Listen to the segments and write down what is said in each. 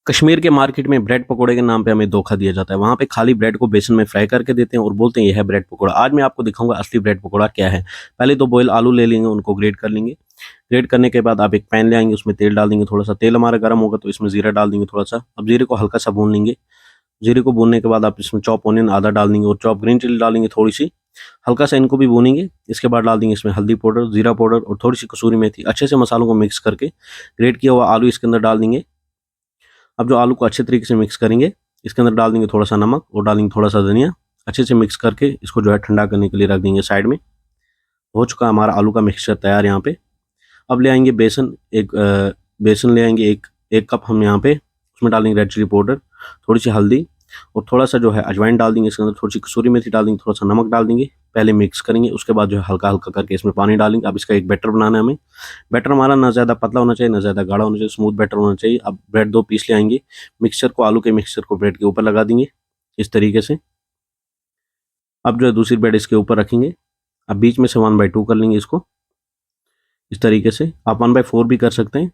कश्मीर के मार्केट में ब्रेड पकोड़े के नाम पे हमें धोखा दिया जाता है। वहाँ पे खाली ब्रेड को बेसन में फ्राई करके देते हैं और बोलते हैं ये है ब्रेड पकोड़ा। आज मैं आपको दिखाऊंगा असली ब्रेड पकोड़ा क्या है। पहले तो बॉयल आलू ले लेंगे, उनको ग्रेट कर लेंगे। ग्रेट करने के बाद आप एक पैन ले आएंगे, उसमें तेल डाल देंगे। थोड़ा सा तेल हमारा गर्म होगा तो इसमें जीरा डाल देंगे थोड़ा सा। अब जीरे को हल्का सा भून लेंगे। जीरे को भूनने के बाद आप इसमें चॉप ऑनियन आधा डाल देंगे और चॉप ग्रीन चिली डालेंगे थोड़ी सी। हल्का सा इनको भी भूनेंगे। इसके बाद डाल देंगे इसमें हल्दी पाउडर, जीरा पाउडर और थोड़ी सी कसूरी मेथी। अच्छे से मसालों को मिक्स करके ग्रेट किया हुआ आलू इसके अंदर डाल देंगे। अब जो आलू को अच्छे तरीके से मिक्स करेंगे, इसके अंदर डाल देंगे थोड़ा सा नमक और डालेंगे थोड़ा सा धनिया। अच्छे से मिक्स करके इसको जो है ठंडा करने के लिए रख देंगे साइड में। हो चुका हमारा आलू का मिक्सचर तैयार यहाँ पे। अब ले आएंगे बेसन। बेसन ले आएंगे एक कप हम यहाँ पे। उसमें डालेंगे रेड चिली पाउडर, थोड़ी सी हल्दी और थोड़ा सा जो है अजवाइन डाल देंगे। इसके अंदर थोड़ी सी कसूरी मेथी डाल देंगे, थोड़ा सा नमक डाल देंगे। पहले मिक्स करेंगे, उसके बाद जो है हल्का हल्का करके इसमें पानी डालेंगे। अब इसका एक बैटर बनाना है हमें। बैटर हमारा ना ज़्यादा पतला होना चाहिए, ना ज़्यादा गाढ़ा होना चाहिए, स्मूथ बैटर होना चाहिए। अब ब्रेड 2 पीस ले आएंगे। मिक्सचर को, आलू के मिक्सचर को ब्रेड के ऊपर लगा देंगे इस तरीके से। अब जो है दूसरी ब्रेड इसके ऊपर रखेंगे। अब बीच में से 1/2 कर लेंगे इसको इस तरीके से। आप 1/4 भी कर सकते हैं।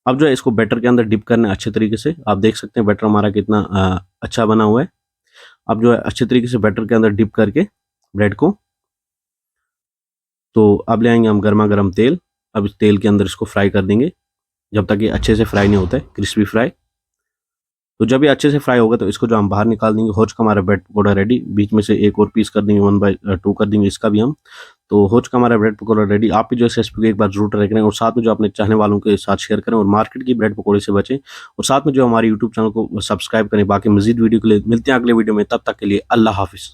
अब जो है इसको बैटर के अंदर डिप करना है अच्छे तरीके से। आप देख सकते हैं बैटर हमारा कितना अच्छा बना हुआ है। अब जो है अच्छे तरीके से बैटर के अंदर डिप करके ब्रेड को, तो अब ले आएंगे हम गर्मा गर्म तेल। अब इस तेल के अंदर इसको फ्राई कर देंगे जब तक ये अच्छे से फ्राई नहीं होता है, क्रिस्पी फ्राई। तो जब ये अच्छे से फ्राई होगा तो इसको जो हम बाहर निकाल देंगे। हो चुका हमारा ब्रेड पकौड़ा रेडी। बीच में से एक और पीस कर देंगे, 1/2 कर देंगे इसका भी हम। तो हो चुका हमारा ब्रेड पकौड़ा रेडी। आप भी जो है इस रेसिपी को एक बार जरूर ट्राई करें और साथ में जो अपने चाहने वालों के साथ शेयर करें और मार्केट की ब्रेड पकौड़े से बचें। और साथ में जो हमारे यूट्यूब चैनल को सब्सक्राइब करें। बाकी मजीद वीडियो के लिए मिलते हैं अगले वीडियो में। तब तक के लिए अल्लाह हाफिज़।